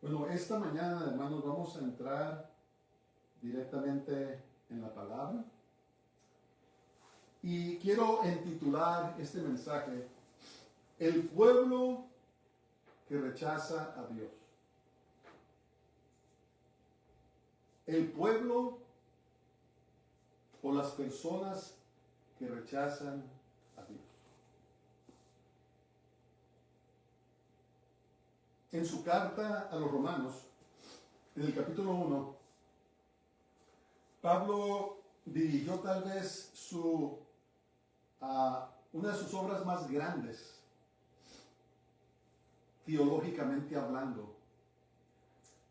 Bueno, esta mañana, hermanos, vamos a entrar directamente en la palabra. Y quiero intitular este mensaje, El pueblo que rechaza a Dios. El pueblo o las personas que rechazan a Dios. En su carta a los Romanos, en el capítulo 1, Pablo dirigió tal vez una de sus obras más grandes, teológicamente hablando,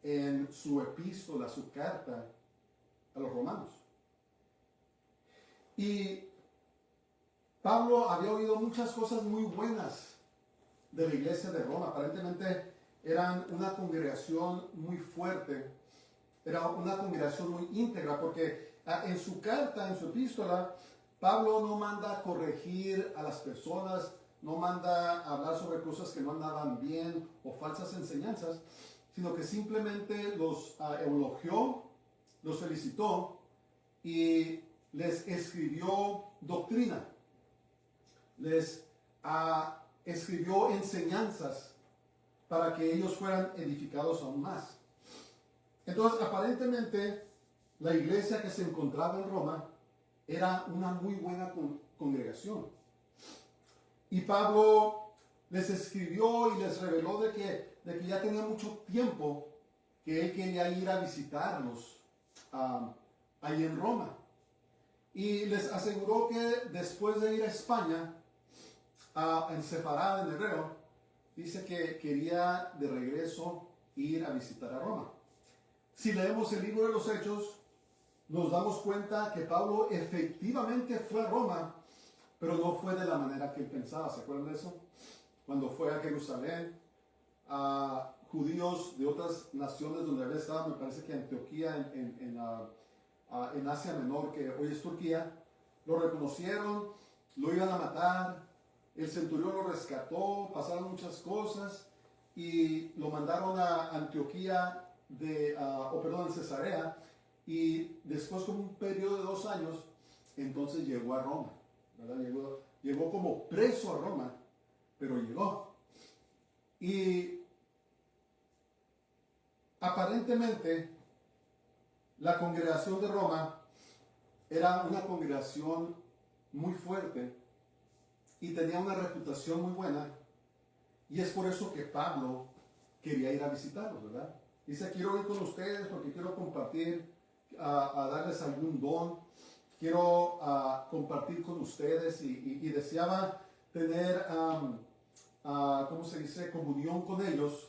en su epístola, su carta a los Romanos. Y Pablo había oído muchas cosas muy buenas de la iglesia de Roma. Aparentemente eran una congregación muy fuerte, era una congregación muy íntegra, porque en su carta, en su epístola, Pablo no manda a corregir a las personas, no manda a hablar sobre cosas que no andaban bien o falsas enseñanzas, sino que simplemente los elogió, los felicitó y les escribió doctrina, les escribió enseñanzas para que ellos fueran edificados aún más. Entonces, aparentemente, la iglesia que se encontraba en Roma era una muy buena congregación. Y Pablo les escribió y les reveló de que ya tenía mucho tiempo que él quería ir a visitarlos ahí en Roma. Y les aseguró que después de ir a España, en Sefarad, en hebreo, dice que quería de regreso ir a visitar a Roma. Si leemos el libro de los Hechos, nos damos cuenta que Pablo efectivamente fue a Roma, pero no fue de la manera que él pensaba. ¿Se acuerdan de eso? Cuando fue a Jerusalén, a judíos de otras naciones donde había estado, me parece que Antioquía, en Asia Menor, que hoy es Turquía, lo reconocieron, lo iban a matar. El centurión lo rescató, pasaron muchas cosas y lo mandaron a Antioquía, en Cesarea, y después, como un periodo de 2 años, entonces llegó a Roma, ¿verdad? Llegó como preso a Roma, pero llegó. Y aparentemente la congregación de Roma era una congregación muy fuerte y tenía una reputación muy buena, y es por eso que Pablo quería ir a visitarlos, ¿verdad? Dice, quiero ir con ustedes porque quiero compartir, a darles algún don, quiero compartir con ustedes, y deseaba tener, ¿cómo se dice?, comunión con ellos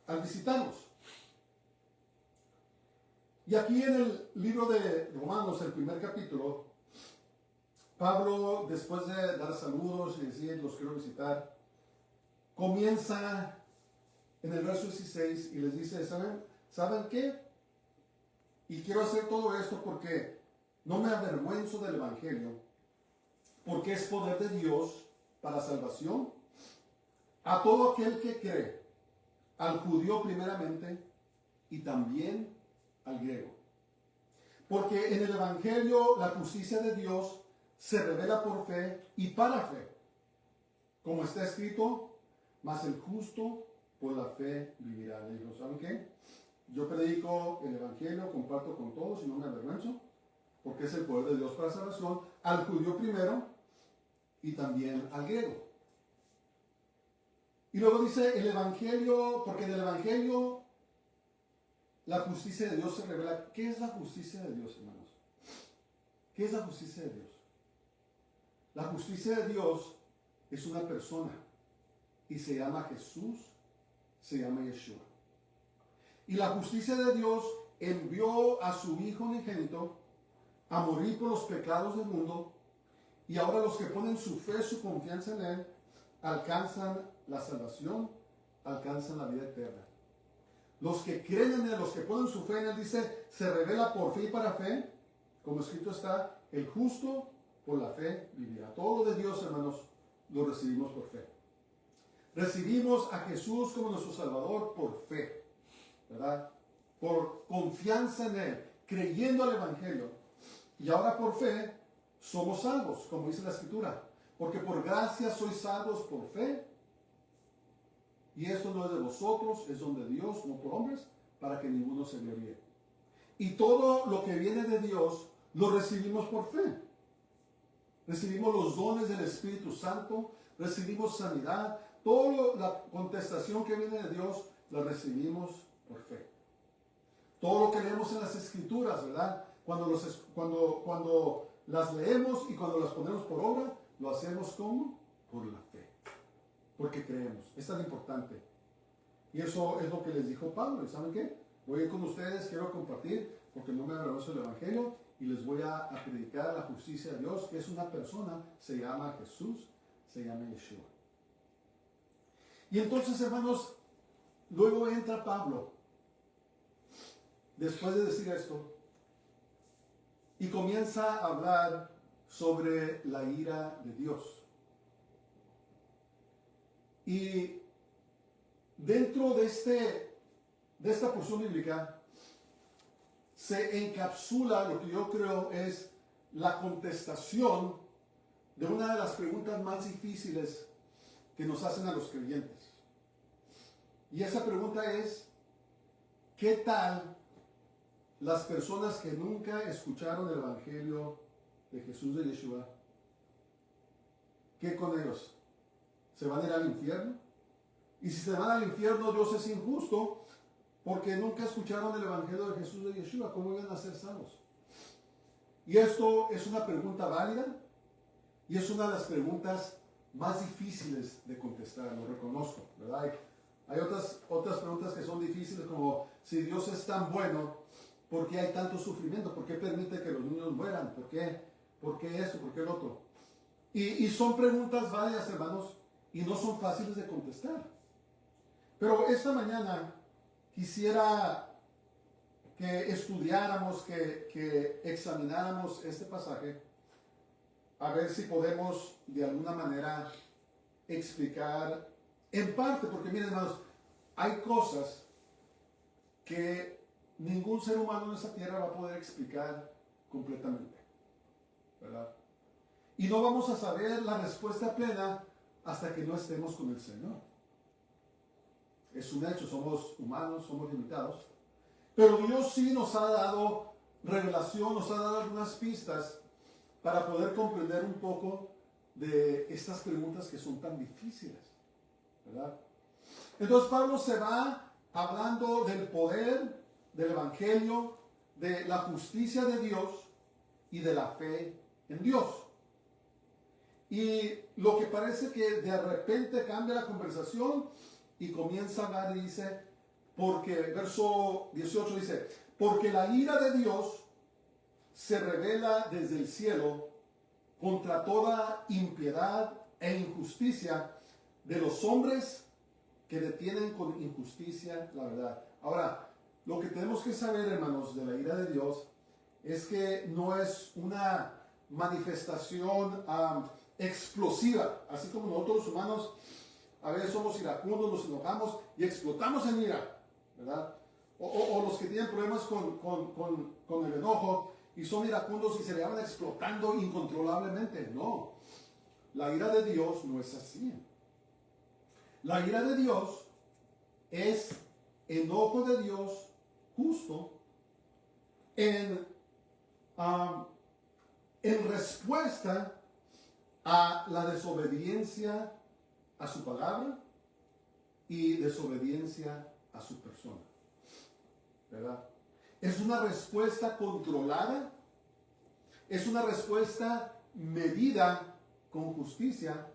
al visitarlos. Y aquí en el libro de Romanos, el primer capítulo, Pablo, después de dar saludos y decir, los quiero visitar, comienza en el verso 16 y les dice, ¿saben qué? Y quiero hacer todo esto porque no me avergüenzo del Evangelio, porque es poder de Dios para salvación a todo aquel que cree, al judío primeramente y también al griego. Porque en el Evangelio la justicia de Dios se revela por fe y para fe. Como está escrito, mas el justo por la fe vivirá. Le dijo, ¿saben qué? Yo predico el Evangelio, comparto con todos y no me avergüenzo, porque es el poder de Dios para salvación, al judío primero y también al griego. Y luego dice el Evangelio, porque en el Evangelio la justicia de Dios se revela. ¿Qué es la justicia de Dios, hermanos? ¿Qué es la justicia de Dios? La justicia de Dios es una persona y se llama Jesús, se llama Yeshua. Y la justicia de Dios envió a su Hijo unigénito a morir por los pecados del mundo, y ahora los que ponen su fe, su confianza en Él, alcanzan la salvación, alcanzan la vida eterna. Los que creen en Él, los que ponen su fe en Él, dice, se revela por fe y para fe, como escrito está, el justo por la fe vivirá. Todo lo de Dios, hermanos, lo recibimos por fe. Recibimos a Jesús como nuestro Salvador por fe. ¿verdad? Por confianza en Él, creyendo al Evangelio. Y ahora por fe somos salvos, como dice la Escritura. Porque por gracia sois salvos por fe. Y esto no es de vosotros, es don de Dios, no por hombres, para que ninguno se gloríe. Y todo lo que viene de Dios lo recibimos por fe. Recibimos los dones del Espíritu Santo, recibimos sanidad. Toda la contestación que viene de Dios la recibimos por fe. Todo lo que leemos en las Escrituras, ¿verdad? Cuando las leemos y cuando las ponemos por obra, lo hacemos como por la fe. Porque creemos. Es tan importante. Y eso es lo que les dijo Pablo. ¿Y saben qué? Voy a ir con ustedes, quiero compartir, porque no me avergüenzo del Evangelio, y les voy a predicar la justicia de Dios, que es una persona, se llama Jesús, se llama Yeshua. Y entonces, hermanos, luego entra Pablo, después de decir esto, y comienza a hablar sobre la ira de Dios. Y dentro de esta porción bíblica se encapsula lo que yo creo es la contestación de una de las preguntas más difíciles que nos hacen a los creyentes. Y esa pregunta es, ¿qué tal las personas que nunca escucharon el Evangelio de Jesús de Yeshua? ¿Qué con ellos? ¿Se van a ir al infierno? Y si se van al infierno, Dios es injusto porque nunca escucharon el Evangelio de Jesús de Yeshua. ¿Cómo iban a ser salvos? Y esto es una pregunta válida y es una de las preguntas más difíciles de contestar, lo reconozco, ¿verdad? Hay otras preguntas que son difíciles, como si Dios es tan bueno, ¿por qué hay tanto sufrimiento? ¿Por qué permite que los niños mueran? ¿Por qué esto? ¿Por qué el otro? Y son preguntas válidas, hermanos, y no son fáciles de contestar. Pero esta mañana quisiera que estudiáramos, que examináramos este pasaje, a ver si podemos de alguna manera explicar en parte, porque miren, hermanos, hay cosas que ningún ser humano en esta tierra va a poder explicar completamente, ¿verdad? Y no vamos a saber la respuesta plena hasta que no estemos con el Señor. Es un hecho, somos humanos, somos limitados, pero Dios sí nos ha dado revelación, nos ha dado algunas pistas para poder comprender un poco de estas preguntas que son tan difíciles, ¿verdad? Entonces Pablo se va hablando del poder del Evangelio, de la justicia de Dios y de la fe en Dios. Y lo que parece que de repente cambia la conversación y comienza a hablar y dice, porque, verso 18 dice, porque la ira de Dios se revela desde el cielo contra toda impiedad e injusticia de los hombres que detienen con injusticia la verdad. Ahora, lo que tenemos que saber, hermanos, de la ira de Dios es que no es una manifestación explosiva, así como nosotros los humanos a veces somos iracundos, nos enojamos y explotamos en ira, ¿verdad? O los que tienen problemas con el enojo y son iracundos y se le van explotando incontrolablemente. No, la ira de Dios no es así. La ira de Dios es enojo de Dios justo en respuesta a la desobediencia a su palabra y desobediencia a su persona, ¿verdad? Es una respuesta controlada, es una respuesta medida con justicia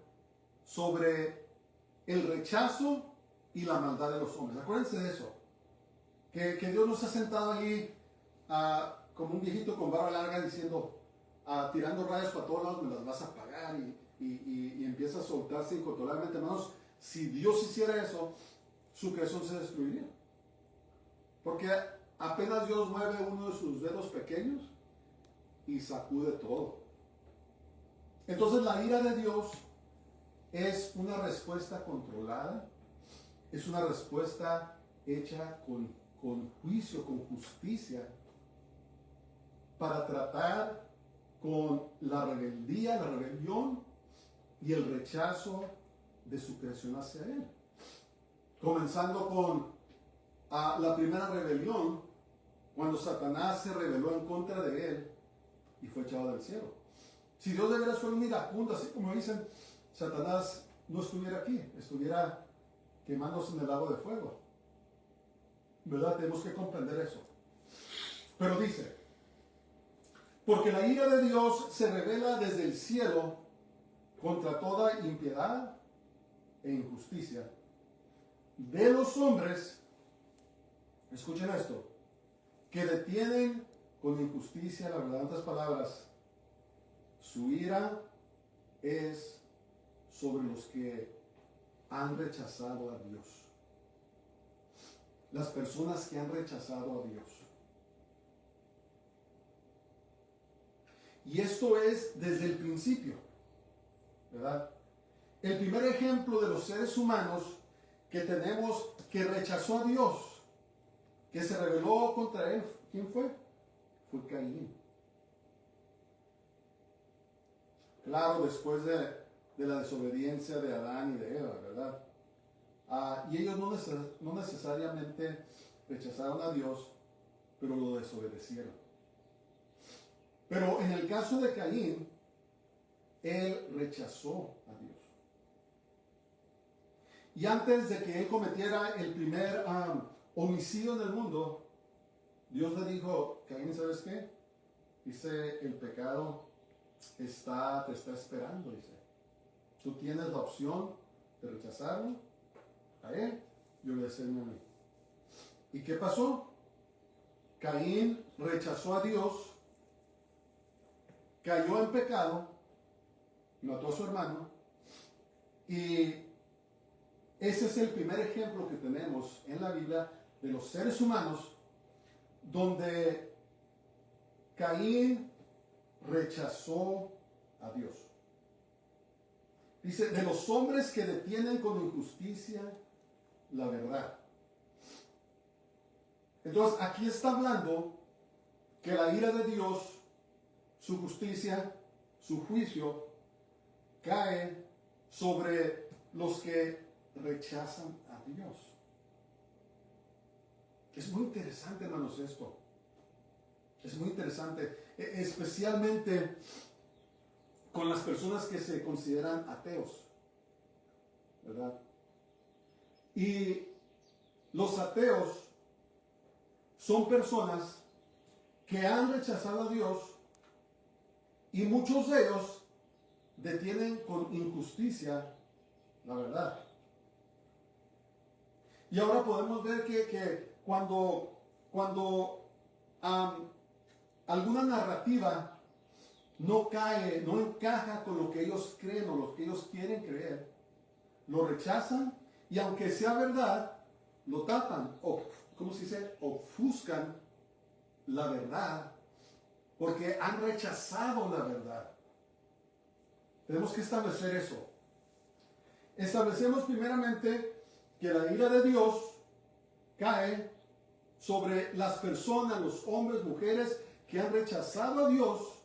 sobre el rechazo y la maldad de los hombres. Acuérdense de eso, que Dios nos ha sentado allí como un viejito con barba larga diciendo, tirando rayos para todos lados, me las vas a pagar y empieza a soltarse incontrolablemente. Hermanos, si Dios hiciera eso, su creación se destruiría. Porque apenas Dios mueve uno de sus dedos pequeños y sacude todo. Entonces la ira de Dios es una respuesta controlada, es una respuesta hecha con con juicio, con justicia, para tratar con la rebeldía, la rebelión y el rechazo de su creación hacia Él. Comenzando con la primera rebelión, cuando Satanás se rebeló en contra de Él y fue echado del cielo. Si Dios de veras fuera un iracundo, así como dicen, Satanás no estuviera aquí, estuviera quemándose en el lago de fuego. ¿Verdad? Tenemos que comprender eso. Pero dice, porque la ira de Dios se revela desde el cielo contra toda impiedad e injusticia de los hombres, escuchen esto, que detienen con injusticia la verdad. En otras palabras, su ira es sobre los que han rechazado a Dios. Las personas que han rechazado a Dios. Y esto es desde el principio, ¿verdad? El primer ejemplo de los seres humanos que tenemos que rechazó a Dios, que se rebeló contra Él, ¿quién fue? Fue Caín. Claro, después de la desobediencia de Adán y de Eva, ¿verdad? Y ellos no necesariamente rechazaron a Dios, pero lo desobedecieron. Pero en el caso de Caín, él rechazó a Dios. Y antes de que él cometiera el primer homicidio en el mundo, Dios le dijo, Caín, ¿sabes qué? Dice, el pecado te está esperando, dice. Tú tienes la opción de rechazarlo a él y obedecerme a mí. ¿Y qué pasó? Caín rechazó a Dios, cayó en pecado, mató a su hermano, y ese es el primer ejemplo que tenemos en la Biblia de los seres humanos donde Caín rechazó a Dios. Dice, de los hombres que detienen con injusticia la verdad. Entonces, aquí está hablando que la ira de Dios, su justicia, su juicio, cae sobre los que rechazan a Dios. Es muy interesante, hermanos, esto. Es muy interesante, especialmente con las personas que se consideran ateos, ¿verdad? Y los ateos son personas que han rechazado a Dios y muchos de ellos detienen con injusticia la verdad. Y ahora podemos ver que cuando alguna narrativa no encaja con lo que ellos creen o lo que ellos quieren creer, lo rechazan y aunque sea verdad, lo tapan o, ¿cómo se dice? Ofuscan la verdad porque han rechazado la verdad. Tenemos que establecer eso. Establecemos primeramente que la ira de Dios cae sobre las personas, los hombres, mujeres que han rechazado a Dios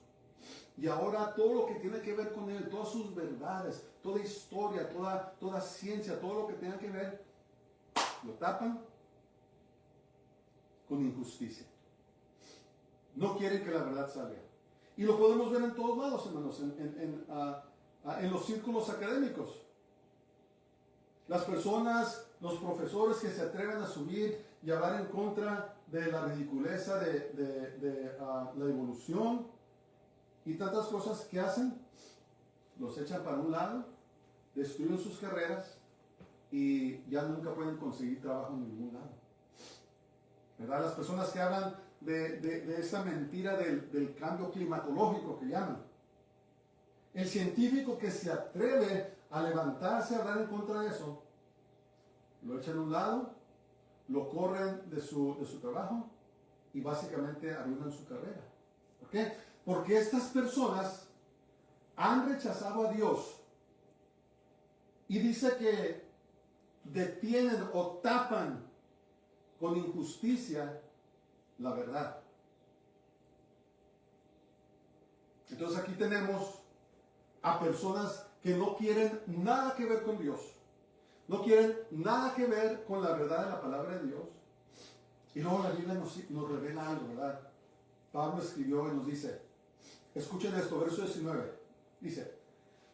y ahora todo lo que tiene que ver con Él, todas sus verdades, toda historia, toda ciencia, todo lo que tenga que ver, lo tapan con injusticia. No quieren que la verdad salga. Y lo podemos ver en todos lados, hermanos, en los círculos académicos. Las personas, los profesores que se atreven a subir y hablar en contra de la ridiculeza de la evolución y tantas cosas que hacen, los echan para un lado, destruyen sus carreras y ya nunca pueden conseguir trabajo en ningún lado. ¿Verdad? Las personas que hablan de esa mentira del cambio climatológico que llaman. El científico que se atreve a levantarse a hablar en contra de eso, lo echan a un lado, lo corren de su trabajo y básicamente arruinan su carrera. ¿Por qué? Porque estas personas han rechazado a Dios y dice que detienen o tapan con injusticia la verdad. Entonces aquí tenemos a personas que no quieren nada que ver con Dios. No quieren nada que ver con la verdad de la palabra de Dios. Y luego la Biblia nos revela algo, ¿verdad? Pablo escribió y nos dice, escuchen esto, verso 19. Dice,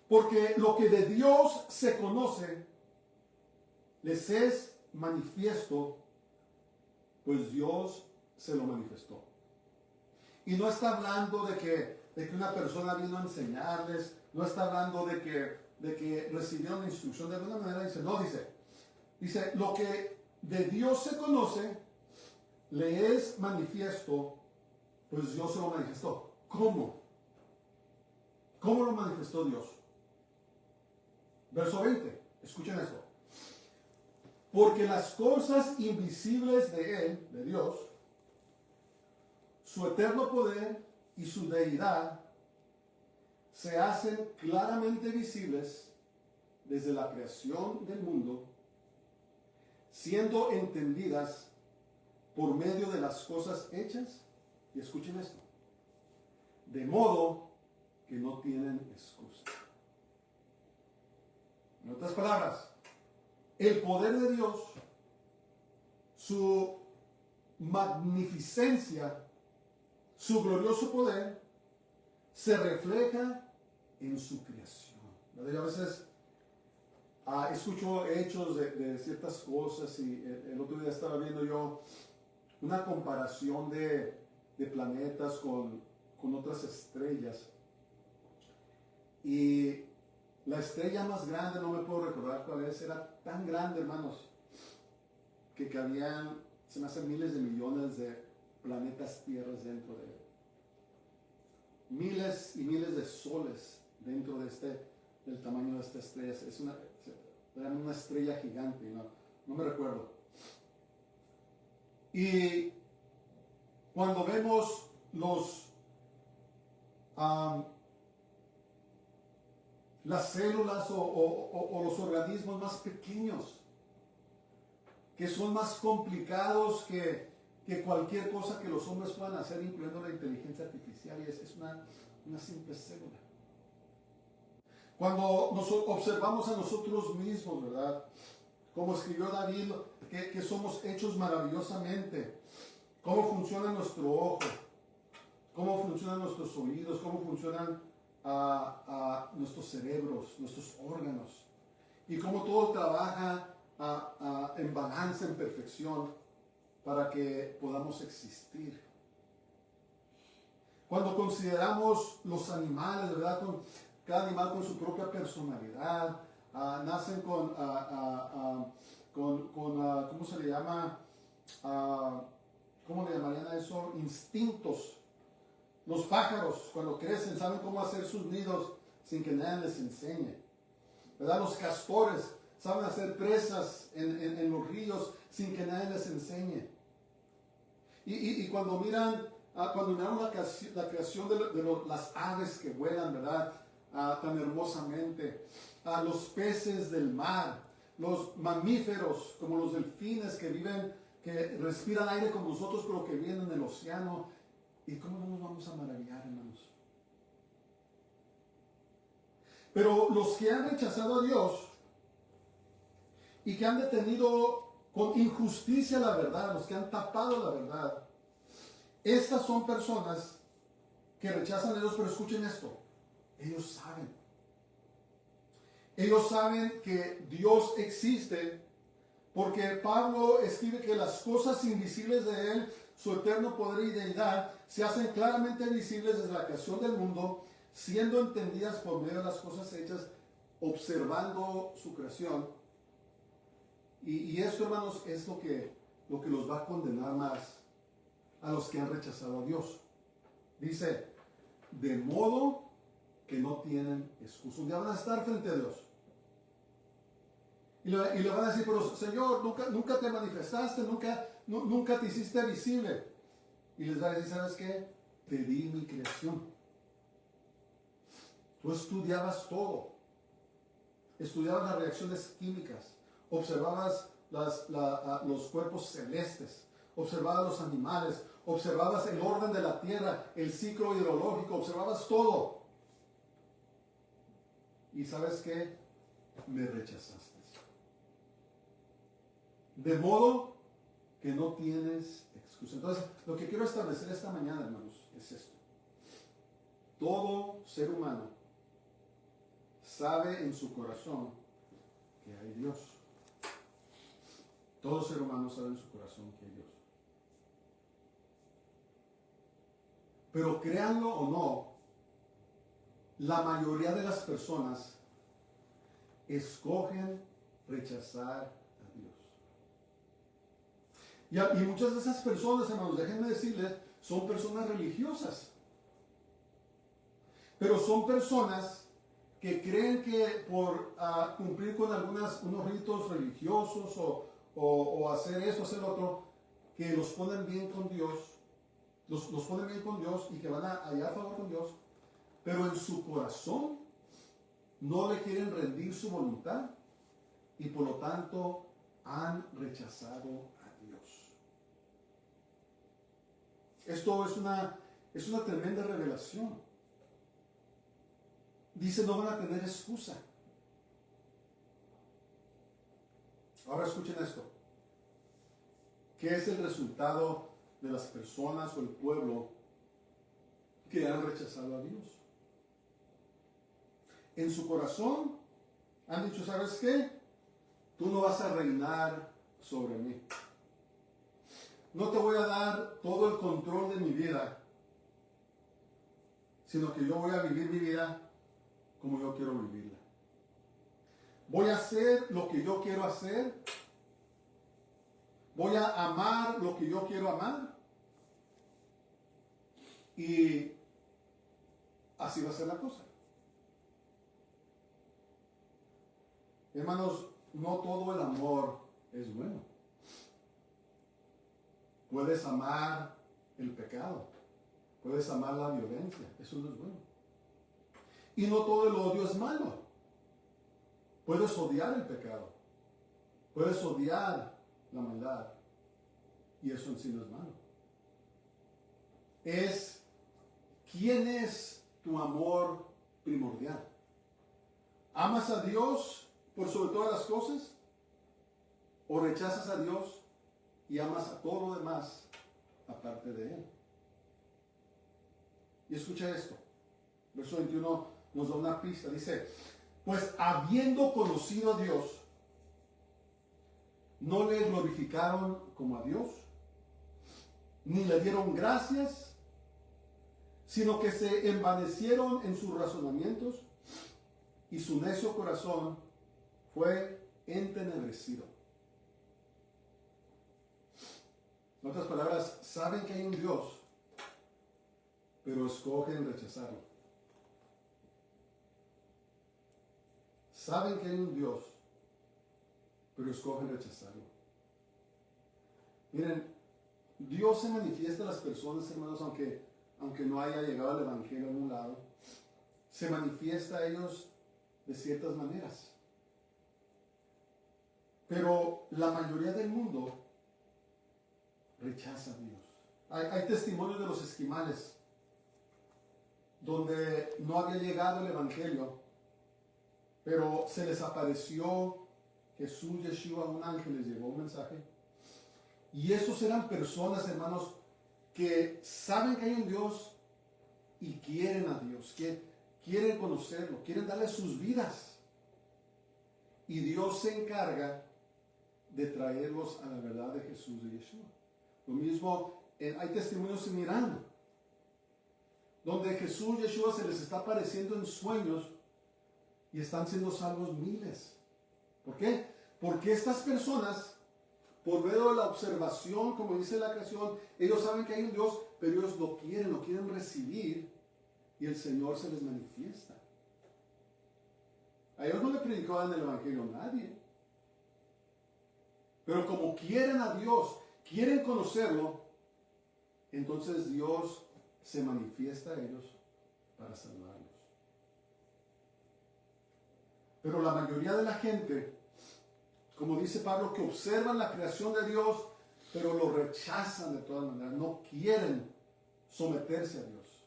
porque lo que de Dios se conoce, les es manifiesto, pues Dios se lo manifestó. Y no está hablando de que una persona vino a enseñarles, no está hablando de que recibieron la instrucción de alguna manera, dice, lo que de Dios se conoce, le es manifiesto, pues Dios se lo manifestó. ¿Cómo? ¿Cómo lo manifestó Dios? Verso 20, escuchen esto. Porque las cosas invisibles de Él, de Dios, su eterno poder y su deidad, se hacen claramente visibles desde la creación del mundo, siendo entendidas por medio de las cosas hechas, y escuchen esto, de modo que no tienen excusa. En otras palabras, el poder de Dios, su magnificencia, su glorioso poder, se refleja en su creación. Yo a veces escucho hechos de ciertas cosas y el otro día estaba viendo yo una comparación de planetas con otras estrellas. Y la estrella más grande, no me puedo recordar cuál es, era tan grande, hermanos, que cabían, se me hacen miles de millones de planetas tierras dentro de él. Miles y miles de soles dentro del tamaño de esta estrella. Era una estrella gigante, no me recuerdo. Y cuando vemos las células o los organismos más pequeños, que son más complicados que cualquier cosa que los hombres puedan hacer, incluyendo la inteligencia artificial, y es una simple célula. Cuando nos observamos a nosotros mismos, ¿verdad? Como escribió David, que somos hechos maravillosamente, cómo funciona nuestro ojo, cómo funcionan nuestros oídos, cómo funcionan nuestros cerebros, nuestros órganos, y cómo todo trabaja en balance, en perfección, para que podamos existir. Cuando consideramos los animales, ¿verdad? Cada animal con su propia personalidad, nacen con ¿cómo se le llama? ¿Cómo le llamarían a eso? Instintos. Los pájaros, cuando crecen, saben cómo hacer sus nidos sin que nadie les enseñe, ¿verdad? Los castores saben hacer presas en los ríos sin que nadie les enseñe. Y cuando miran la creación de las aves que vuelan, ¿verdad? Tan hermosamente, los peces del mar, los mamíferos como los delfines que respiran aire como nosotros, pero que viven en el océano. ¿Y cómo no nos vamos a maravillar, hermanos? Pero los que han rechazado a Dios y que han detenido con injusticia la verdad, los que han tapado la verdad, estas son personas que rechazan a Dios, pero escuchen esto, ellos saben. Ellos saben que Dios existe, porque Pablo escribe que las cosas invisibles de Él, su eterno poder y deidad, se hacen claramente visibles desde la creación del mundo, siendo entendidas por medio de las cosas hechas, observando su creación. Y esto, hermanos, es lo que los va a condenar más a los que han rechazado a Dios. Dice, de modo que no tienen excusa. Un día van a estar frente a Dios. Y le van a decir, pero Señor, nunca te manifestaste, nunca te hiciste visible. Y les va a decir, ¿sabes qué? Te di mi creación. Tú estudiabas todo. Estudiabas las reacciones químicas. Observabas los cuerpos celestes, observabas los animales, observabas el orden de la tierra, el ciclo hidrológico, observabas todo. ¿Y sabes qué? Me rechazaste. De modo que no tienes excusa. Entonces, lo que quiero establecer esta mañana, hermanos, es esto. Todo ser humano sabe en su corazón que hay Dios. Todo ser humano sabe en su corazón que hay Dios. Pero créanlo o no, la mayoría de las personas escogen rechazar a Dios. Y muchas de esas personas, hermanos, déjenme decirles, son personas religiosas. Pero son personas que creen que por cumplir con unos ritos religiosos o hacer eso, hacer lo otro, que los ponen bien con Dios, los ponen bien con Dios y que van allá a favor con Dios, pero en su corazón no le quieren rendir su voluntad y por lo tanto han rechazado a Dios. Esto es una tremenda revelación. Dice, no van a tener excusa. Ahora escuchen esto. ¿Qué es el resultado de las personas o el pueblo que han rechazado a Dios? En su corazón han dicho, ¿sabes qué? Tú no vas a reinar sobre mí. No te voy a dar todo el control de mi vida, sino que yo voy a vivir mi vida como yo quiero vivirla. Voy a hacer lo que yo quiero hacer. Voy a amar lo que yo quiero amar. Y así va a ser la cosa. Hermanos, no todo el amor es bueno. Puedes amar el pecado. Puedes amar la violencia. Eso no es bueno. Y no todo el odio es malo. Puedes odiar el pecado. Puedes odiar la maldad. Y eso en sí no es malo. Es ¿quién es tu amor primordial? ¿Amas a Dios por sobre todas las cosas? ¿O rechazas a Dios y amas a todo lo demás aparte de Él? Y escucha esto. Verso 21 nos da una pista. Dice, pues habiendo conocido a Dios, no le glorificaron como a Dios, ni le dieron gracias, sino que se envanecieron en sus razonamientos y su necio corazón fue entenebrecido. En otras palabras, saben que hay un Dios, pero escogen rechazarlo. Saben que hay un Dios, pero escogen rechazarlo. Miren, Dios se manifiesta a las personas, hermanos, aunque no haya llegado el Evangelio a un lado, se manifiesta a ellos de ciertas maneras. Pero la mayoría del mundo rechaza a Dios. Hay testimonios de los esquimales donde no había llegado el Evangelio, pero se les apareció Jesús, Yeshua, un ángel les llevó un mensaje. Y esos eran personas, hermanos, que saben que hay un Dios y quieren a Dios, que quieren conocerlo, quieren darle sus vidas. Y Dios se encarga de traerlos a la verdad de Jesús y Yeshua. Lo mismo, hay testimonios en Irán, donde Jesús y Yeshua se les está apareciendo en sueños y están siendo salvos miles. ¿Por qué? Porque estas personas, por medio de la observación, como dice la creación, ellos saben que hay un Dios, pero ellos lo quieren recibir, y el Señor se les manifiesta. A ellos no le predicaban el Evangelio a nadie. Pero como quieren a Dios, quieren conocerlo, entonces Dios se manifiesta a ellos para salvarlos. Pero la mayoría de la gente como dice Pablo, que observan la creación de Dios, pero lo rechazan de todas maneras, no quieren someterse a Dios.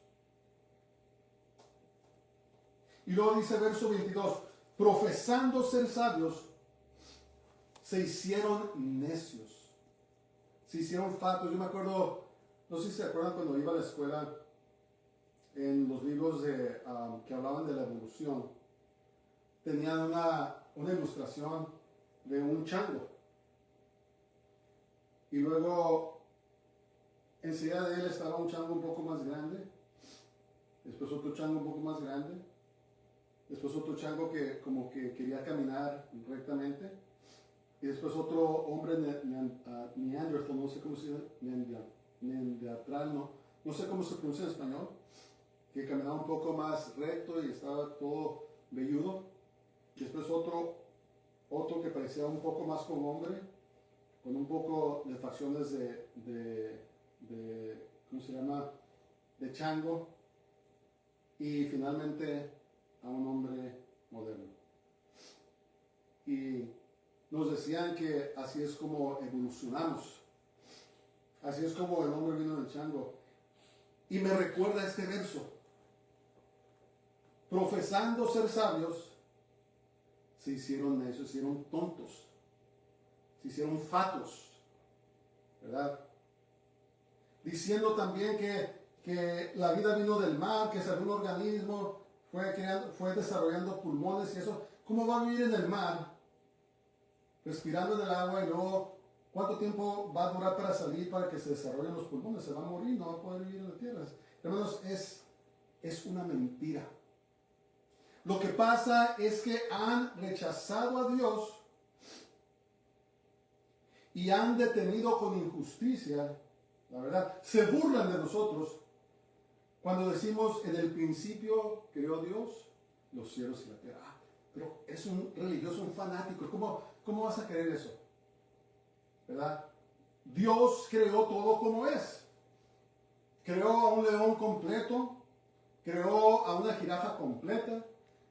Y luego dice verso 22, profesando ser sabios, se hicieron necios, se hicieron fatuos. Yo me acuerdo, no sé si se acuerdan cuando iba a la escuela, en los libros que hablaban de la evolución, tenían una ilustración de un chango. Y luego, enseguida de él estaba un chango un poco más grande, después otro chango un poco más grande, después otro chango que como que quería caminar rectamente, y después otro hombre neandertal, no sé cómo se llama, neandertal, no sé cómo se pronuncia en español, que caminaba un poco más recto y estaba todo velludo. Después otro que parecía un poco más como hombre, con un poco de facciones ¿cómo se llama?, de chango. Y finalmente a un hombre moderno. Y nos decían que así es como evolucionamos. Así es como el hombre vino del chango. Y me recuerda este verso. Profesando ser sabios, se hicieron necios, se hicieron tontos, se hicieron fatuos, ¿verdad? Diciendo también que la vida vino del mar, que salió un organismo, fue desarrollando pulmones y eso. ¿Cómo va a vivir en el mar, respirando en el agua, y luego cuánto tiempo va a durar para salir, para que se desarrollen los pulmones? Se va a morir, no va a poder vivir en la tierra. Hermanos, es una mentira. Lo que pasa es que han rechazado a Dios y han detenido con injusticia, la verdad, se burlan de nosotros cuando decimos en el principio creó Dios los cielos y la tierra. Ah, pero es un religioso, un fanático. ¿Cómo vas a creer eso? ¿Verdad? Dios creó todo como es. Creó a un león completo, creó a una jirafa completa,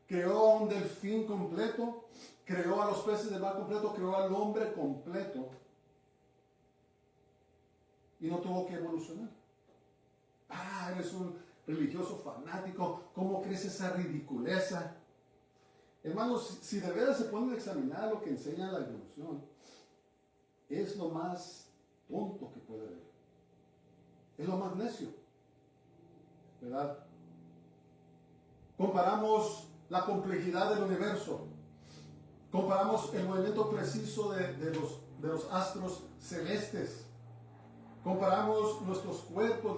creó a un delfín completo, creó a los peces del mar completo, creó al hombre completo. Y no tuvo que evolucionar. Ah, eres un religioso fanático. ¿Cómo crees esa ridiculeza? Hermanos, si de verdad se ponen a examinar lo que enseña la evolución, es lo más tonto que puede haber. Es lo más necio. ¿Verdad? Comparamos la complejidad del universo. Comparamos el movimiento preciso de los astros celestes. Comparamos nuestros cuerpos,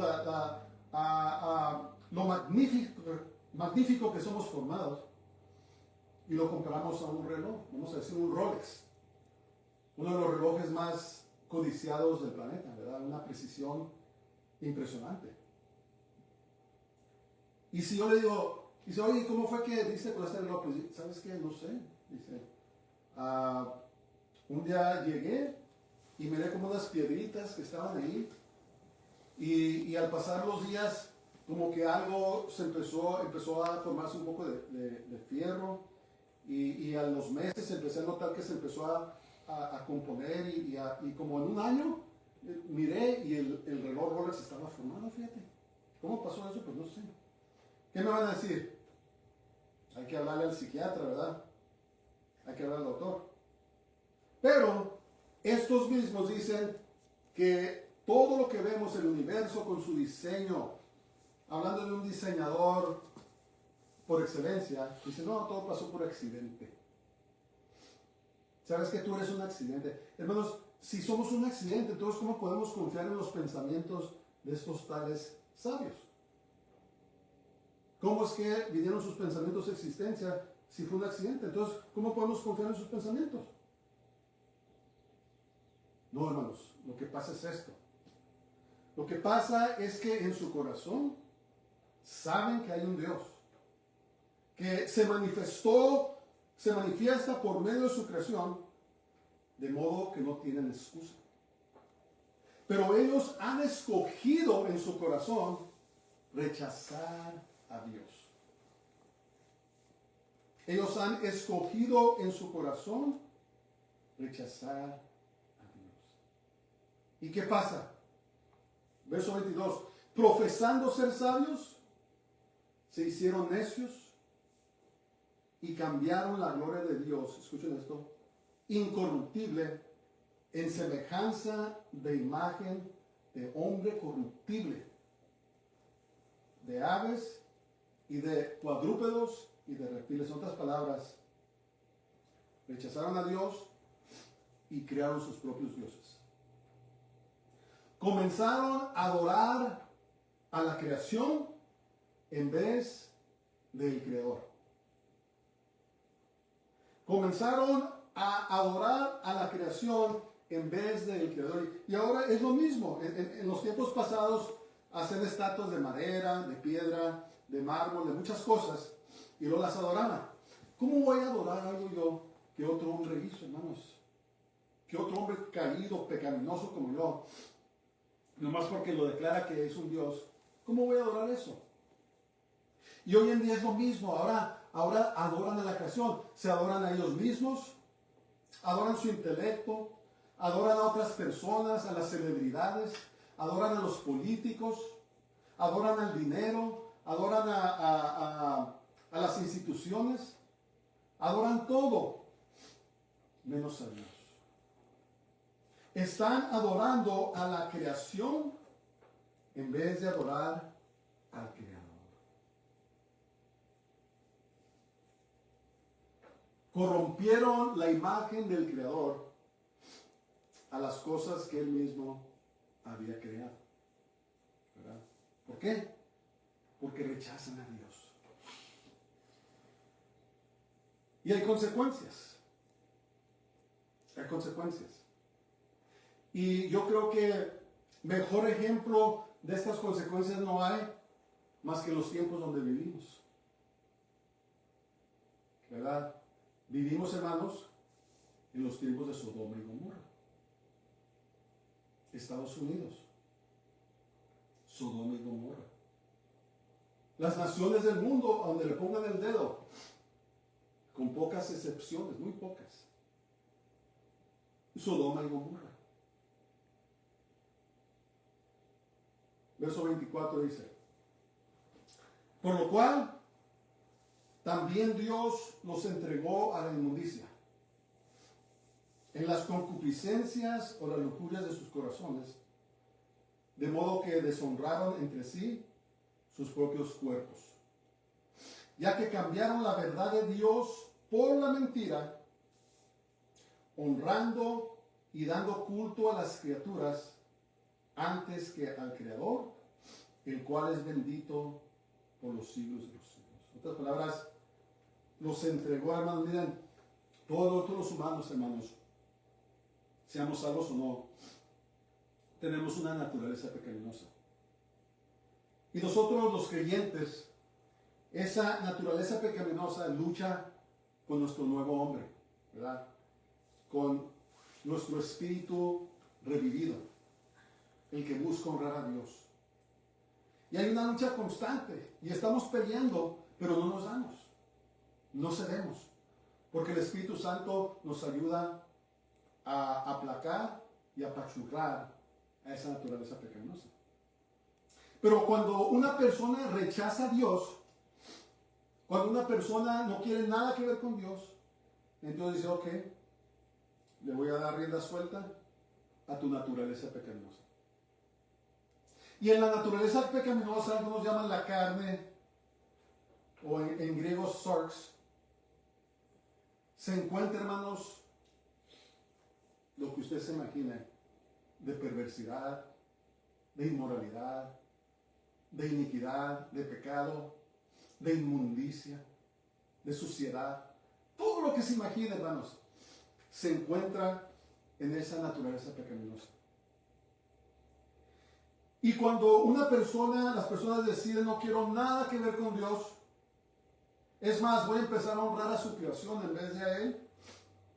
lo magnífico que somos formados, y lo comparamos a un reloj, vamos a decir un Rolex, uno de los relojes más codiciados del planeta, ¿verdad? Una precisión impresionante. Y si yo le dice, oye, ¿cómo fue que dice con este reloj? Pues, ¿sabes qué? No sé. Dice, un día llegué y miré como unas piedritas que estaban ahí, y al pasar los días, como que algo empezó a formarse un poco de fierro, y a los meses empecé a notar que se empezó a componer, y como en un año miré y el reloj Rolex estaba formado, fíjate. ¿Cómo pasó eso? Pues no sé. ¿Qué me van a decir? Hay que hablarle al psiquiatra, ¿verdad? Hay que hablar al doctor. Pero estos mismos dicen que todo lo que vemos, el universo con su diseño, hablando de un diseñador por excelencia, dice, no, todo pasó por accidente. ¿Sabes que tú eres un accidente? Hermanos, si somos un accidente, entonces ¿cómo podemos confiar en los pensamientos de estos tales sabios? ¿Cómo es que vinieron sus pensamientos a existencia si fue un accidente? Entonces, ¿cómo podemos confiar en sus pensamientos? No, hermanos, lo que pasa es esto. Lo que pasa es que en su corazón saben que hay un Dios, que se manifiesta por medio de su creación, de modo que no tienen excusa. Pero ellos han escogido en su corazón rechazar a Dios. Ellos han escogido en su corazón rechazar a Dios. ¿Y qué pasa? Verso 22. Profesando ser sabios, se hicieron necios y cambiaron la gloria de Dios, escuchen esto, incorruptible, en semejanza de imagen de hombre corruptible, de aves y de cuadrúpedos y de reptiles. En otras palabras, rechazaron a Dios y crearon sus propios dioses. Comenzaron a adorar a la creación en vez del Creador. Comenzaron a adorar a la creación en vez del Creador. Y ahora es lo mismo. En los tiempos pasados hacen estatuas de madera, de piedra, de mármol, de muchas cosas, y luego las adoraban. ¿Cómo voy a adorar algo yo que otro hombre hizo, hermanos? Que otro hombre caído, pecaminoso como yo, nomás porque lo declara que es un Dios. ¿Cómo voy a adorar eso? Y hoy en día es lo mismo. Ahora adoran a la creación. Se adoran a ellos mismos, adoran su intelecto, adoran a otras personas, a las celebridades, adoran a los políticos, adoran al dinero, adoran a las instituciones, adoran todo, menos a Dios. Están adorando a la creación en vez de adorar al Creador. Corrompieron la imagen del Creador a las cosas que Él mismo había creado. ¿Verdad? ¿Por qué? Porque rechazan a Dios. Y hay consecuencias. Hay consecuencias. Y yo creo que mejor ejemplo de estas consecuencias no hay más que los tiempos donde vivimos. ¿Verdad? Vivimos, hermanos, en los tiempos de Sodoma y Gomorra. Estados Unidos. Sodoma y Gomorra. Las naciones del mundo, a donde le pongan el dedo, con pocas excepciones, muy pocas. Sodoma y Gomorra. Verso 24 dice: por lo cual también Dios los entregó a la inmundicia, en las concupiscencias o las lujurias de sus corazones, de modo que deshonraron entre sí sus propios cuerpos, ya que cambiaron la verdad de Dios por la mentira, honrando y dando culto a las criaturas antes que al Creador, el cual es bendito por los siglos de los siglos. En otras palabras, los entregó, hermanos. Miren, todos los humanos, hermanos, seamos salvos o no, tenemos una naturaleza pecaminosa. Y nosotros los creyentes, esa naturaleza pecaminosa lucha con nuestro nuevo hombre, ¿verdad? Con nuestro espíritu revivido, el que busca honrar a Dios. Y hay una lucha constante, y estamos peleando, pero no nos damos, no cedemos, porque el Espíritu Santo nos ayuda a aplacar y apachurrar a esa naturaleza pecaminosa. Pero cuando una persona rechaza a Dios, cuando una persona no quiere nada que ver con Dios, entonces dice: ok, le voy a dar rienda suelta a tu naturaleza pecaminosa. Y en la naturaleza pecaminosa, algunos llaman la carne, o en griego sarx, se encuentra, hermanos, lo que usted se imagina, de perversidad, de inmoralidad, de iniquidad, de pecado, de inmundicia, de suciedad. Todo lo que se imagina, hermanos, se encuentra en esa naturaleza pecaminosa. Y cuando las personas deciden: no quiero nada que ver con Dios, es más, voy a empezar a honrar a su creación en vez de a Él,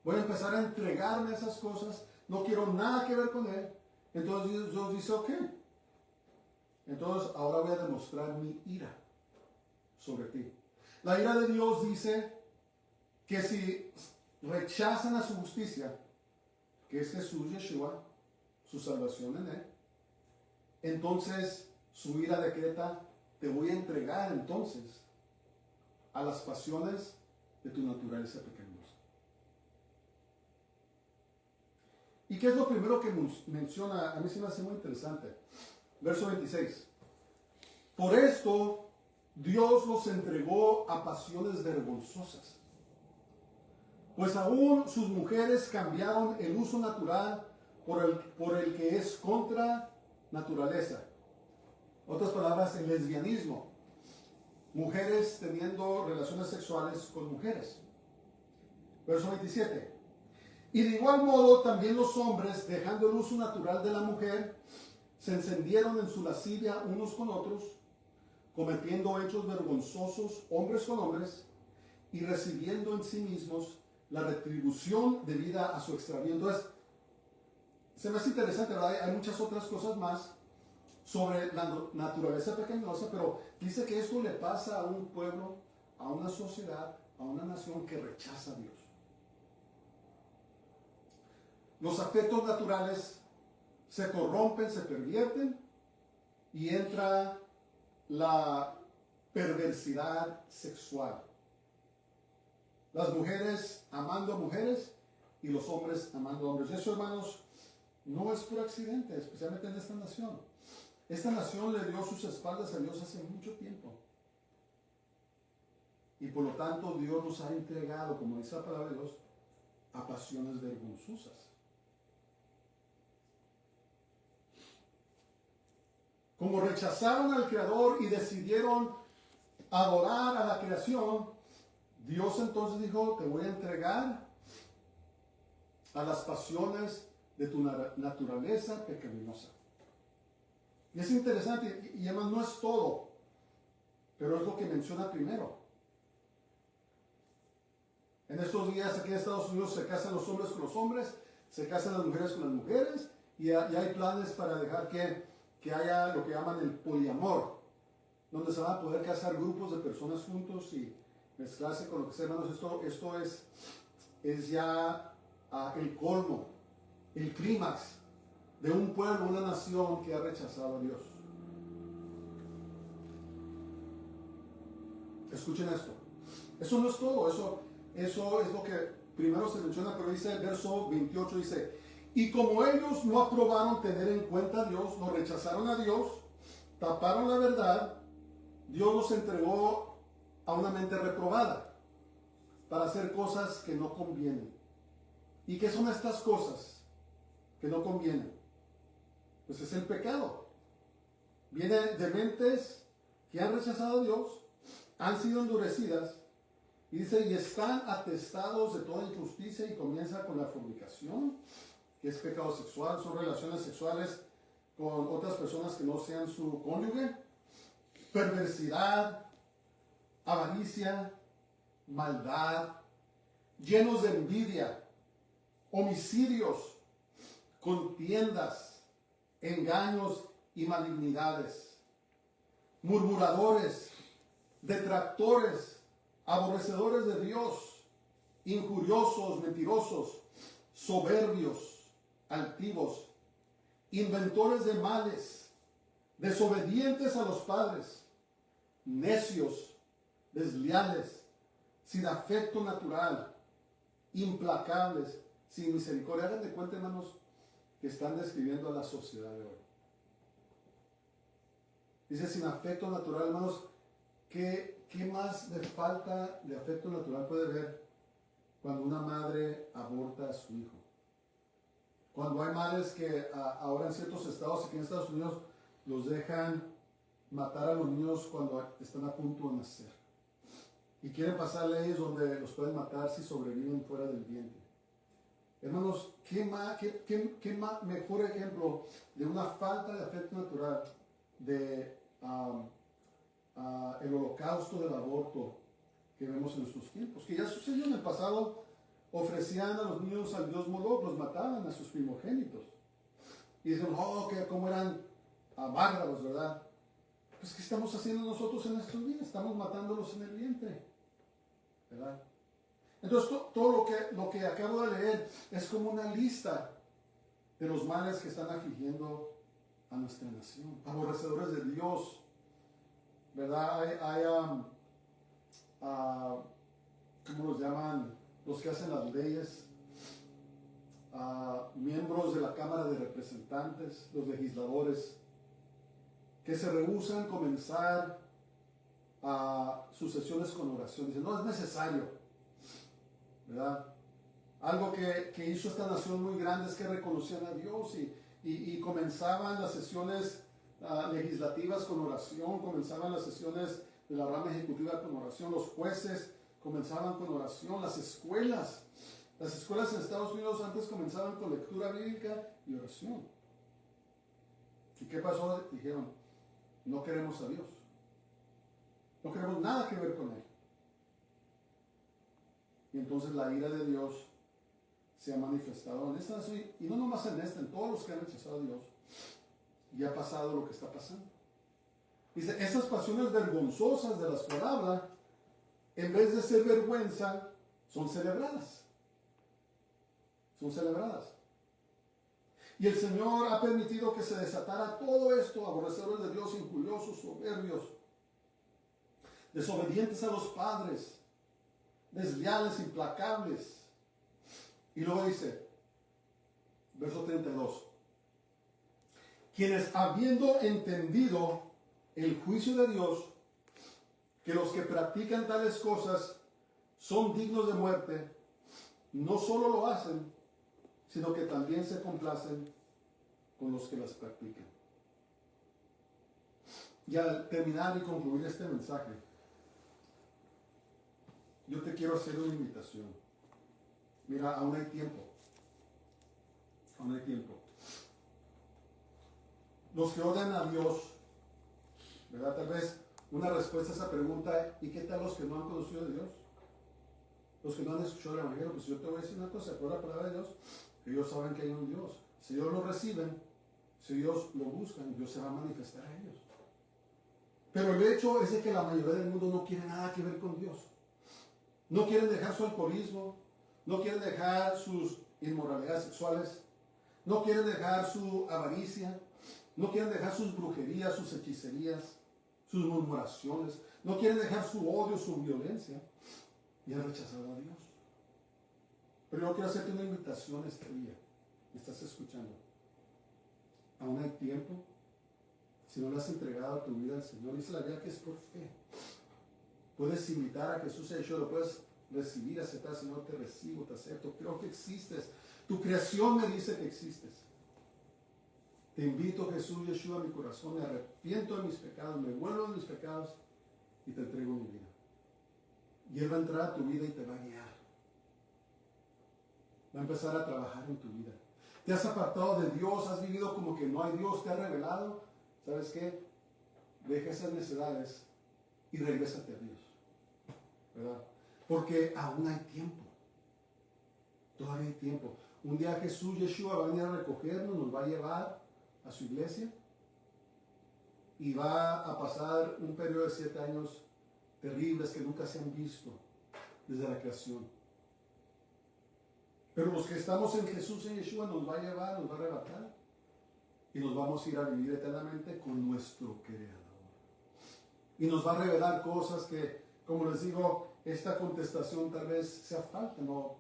voy a empezar a entregarme a esas cosas, no quiero nada que ver con Él, entonces Dios dice: ok, entonces ahora voy a demostrar mi ira sobre ti. La ira de Dios dice que si rechazan a su justicia, que es Jesús, Yeshua, su salvación en él, entonces su ira decreta, te voy a entregar entonces a las pasiones de tu naturaleza pecaminosa. ¿Y qué es lo primero que menciona? A mí se me hace muy interesante. Verso 26. Por esto Dios los entregó a pasiones vergonzosas, pues aún sus mujeres cambiaron el uso natural por el que es contra naturaleza. Otras palabras, el lesbianismo. Mujeres teniendo relaciones sexuales con mujeres. Verso 27. Y de igual modo también los hombres, dejando el uso natural de la mujer, se encendieron en su lascivia unos con otros, cometiendo hechos vergonzosos hombres con hombres, y recibiendo en sí mismos la retribución debida a su extravío. Entonces, se me hace interesante, ¿verdad? Hay muchas otras cosas más sobre la naturaleza pecaminosa, pero dice que esto le pasa a un pueblo, a una sociedad, a una nación que rechaza a Dios. Los afectos naturales se corrompen, se pervierten y entra la perversidad sexual. Las mujeres amando a mujeres y los hombres amando a hombres. Eso, hermanos, no es por accidente, especialmente en esta nación. Esta nación le dio sus espaldas a Dios hace mucho tiempo. Y por lo tanto Dios nos ha entregado, como dice la palabra de Dios, a pasiones vergonzosas. Como rechazaron al Creador y decidieron adorar a la creación, Dios entonces dijo, te voy a entregar a las pasiones de tu naturaleza pecaminosa. Y es interesante, y además no es todo, pero es lo que menciona primero. En estos días aquí en Estados Unidos se casan los hombres con los hombres, se casan las mujeres con las mujeres, y hay planes para dejar que haya lo que llaman el poliamor, donde se van a poder casar grupos de personas juntos y mezclarse con lo que sea, hermanos. Esto es ya el colmo, el clímax de un pueblo, una nación que ha rechazado a Dios. Escuchen esto. Eso no es todo, eso es lo que primero se menciona, pero dice el verso 28, dice, y como ellos no aprobaron tener en cuenta a Dios, no rechazaron a Dios, taparon la verdad, Dios los entregó a una mente reprobada para hacer cosas que no convienen. ¿Y qué son estas cosas que no convienen? Pues es el pecado. Viene de mentes que han rechazado a Dios, han sido endurecidas, y dice, y están atestados de toda injusticia, y comienza con la fornicación, que es pecado sexual, son relaciones sexuales con otras personas que no sean su cónyuge, perversidad, avaricia, maldad, llenos de envidia, homicidios, contiendas, engaños y malignidades, murmuradores, detractores, aborrecedores de Dios, injuriosos, mentirosos, soberbios, altivos, inventores de males, desobedientes a los padres, necios, desleales, sin afecto natural, implacables, sin misericordia. Hagan de cuenta, hermanos, que están describiendo a la sociedad de hoy. Dice sin afecto natural, hermanos. ¿Qué más de falta de afecto natural puede haber cuando una madre aborta a su hijo? Cuando hay madres que ahora en ciertos estados, aquí en Estados Unidos, los dejan matar a los niños cuando están a punto de nacer. Y quieren pasar leyes donde los pueden matar si sobreviven fuera del vientre. Hermanos, ¿qué mejor ejemplo de una falta de afecto natural de el holocausto del aborto que vemos en nuestros tiempos? Que ya sucedió en el pasado. Ofrecían a los niños al dios Moloch, los mataban a sus primogénitos. Y dicen, que cómo eran bárbaros, ¿verdad? Pues ¿qué estamos haciendo nosotros en estos días? Estamos matándolos en el vientre, ¿verdad? Entonces todo lo que acabo de leer es como una lista de los males que están afligiendo a nuestra nación, aborrecedores de Dios, ¿verdad? Hay ¿cómo los llaman? Los que hacen las leyes, miembros de la Cámara de Representantes, los legisladores, que se rehúsan a comenzar sus sesiones con oración. Dicen, no es necesario, ¿verdad? Algo que hizo esta nación muy grande es que reconocían a Dios y comenzaban las sesiones legislativas con oración, comenzaban las sesiones de la rama ejecutiva con oración, los jueces comenzaban con oración, las escuelas en Estados Unidos antes comenzaban con lectura bíblica y oración. ¿Y qué pasó? Dijeron, no queremos a Dios, no queremos nada que ver con Él. Y entonces la ira de Dios se ha manifestado en esta nación, y no nomás en esta, en todos los que han rechazado a Dios, y ha pasado lo que está pasando. Dice, esas pasiones vergonzosas de las que habla, en vez de ser vergüenza, son celebradas. Son celebradas. Y el Señor ha permitido que se desatara todo esto, aborrecedores de Dios, injuriosos, soberbios, desobedientes a los padres, desleales, implacables. Y luego dice, verso 32, quienes habiendo entendido el juicio de Dios, que los que practican tales cosas son dignos de muerte, no solo lo hacen, sino que también se complacen con los que las practican. Y al terminar y concluir este mensaje, yo te quiero hacer una invitación. Mira, aún hay tiempo. Aún hay tiempo. Los que odian a Dios, ¿verdad? Tal vez una respuesta a esa pregunta, ¿y qué tal los que no han conocido a Dios? Los que no han escuchado el Evangelio. Pues yo te voy a decir una cosa, por la palabra de Dios, que ellos saben que hay un Dios. Si ellos lo reciben, si ellos lo buscan, Dios se va a manifestar a ellos. Pero el hecho es de que la mayoría del mundo no quiere nada que ver con Dios. No quieren dejar su alcoholismo, no quieren dejar sus inmoralidades sexuales, no quieren dejar su avaricia, no quieren dejar sus brujerías, sus hechicerías, sus murmuraciones, no quieren dejar su odio, su violencia, y han rechazado a Dios. Pero yo quiero hacerte una invitación este día. ¿Me estás escuchando? Aún hay tiempo. Si no le has entregado tu vida al Señor, dice la Biblia que es por fe. Puedes invitar a Jesús a hecho, lo puedes recibir, aceptar. Señor, te recibo, te acepto. Creo que existes. Tu creación me dice que existes. Te invito, Jesús, Yeshua, a mi corazón. Me arrepiento de mis pecados, me vuelvo de mis pecados y te entrego mi vida. Y Él va a entrar a tu vida y te va a guiar. Va a empezar a trabajar en tu vida. Te has apartado de Dios, has vivido como que no hay Dios, te ha revelado. ¿Sabes qué? Deja esas necedades y regrésate a Dios. ¿Verdad? Porque aún hay tiempo. Todavía hay tiempo. Un día Jesús, Yeshua, va a venir a recogernos, nos va a llevar a su iglesia y va a pasar un periodo de 7 años terribles que nunca se han visto desde la creación. Pero los que estamos en Jesús, en Yeshua, nos va a llevar, nos va a arrebatar y nos vamos a ir a vivir eternamente con nuestro Creador. Y nos va a revelar cosas que, como les digo, esta contestación tal vez sea falta, ¿no?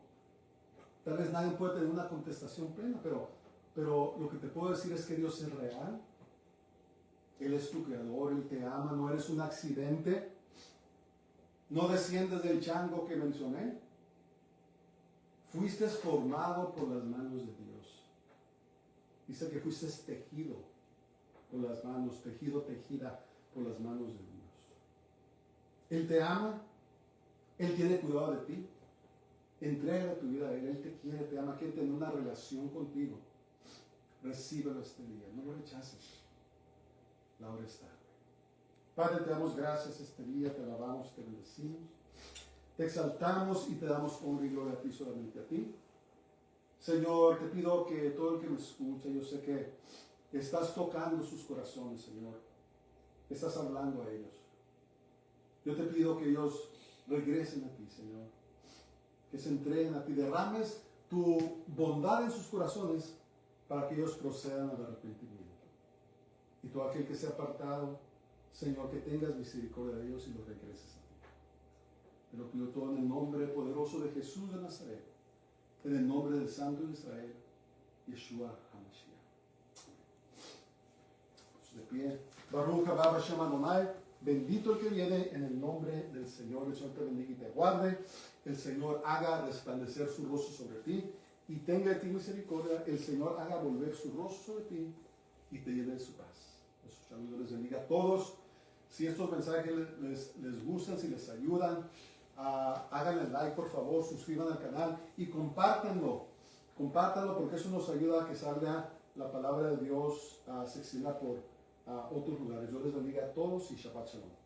Tal vez nadie puede tener una contestación plena, pero lo que te puedo decir es que Dios es real. Él es tu Creador, Él te ama, no eres un accidente. No desciendes del chango que mencioné. Fuiste formado por las manos de Dios. Dice que fuiste tejido por las manos, tejido, tejida por las manos de Dios. Él te ama, Él tiene cuidado de ti. Entrega tu vida a Él, Él te quiere, te ama, quiere tener una relación contigo. Recíbelo este día, no lo rechaces. La hora está. Padre, te damos gracias este día, te alabamos, te bendecimos. Te exaltamos y te damos honra y gloria a ti, solamente a ti. Señor, te pido que todo el que me escucha, yo sé que estás tocando sus corazones, Señor. Estás hablando a ellos. Yo te pido que ellos regresen a ti, Señor. Que se entreguen a ti, derrames tu bondad en sus corazones para que ellos procedan al arrepentimiento. Y todo aquel que sea apartado, Señor, que tengas misericordia de ellos y los regreses a ti. Te lo pido todo en el nombre poderoso de Jesús de Nazaret, en el nombre del Santo de Israel, Yeshua HaMashiach. De pie. Baruch haba Hashem Adonai. Bendito el que viene en el nombre del Señor. El Señor te bendiga y te guarde. El Señor haga resplandecer su rostro sobre ti y tenga de ti misericordia. El Señor haga volver su rostro sobre ti y te lleve de su paz. Nuestro saludo les bendiga a todos. Si estos mensajes les gustan, si les ayudan, háganle like, por favor, suscriban al canal y compártanlo. Compártanlo porque eso nos ayuda a que salga la palabra de Dios, se extienda por otros lugares. Dios les bendiga a todos y Shabbat Shalom.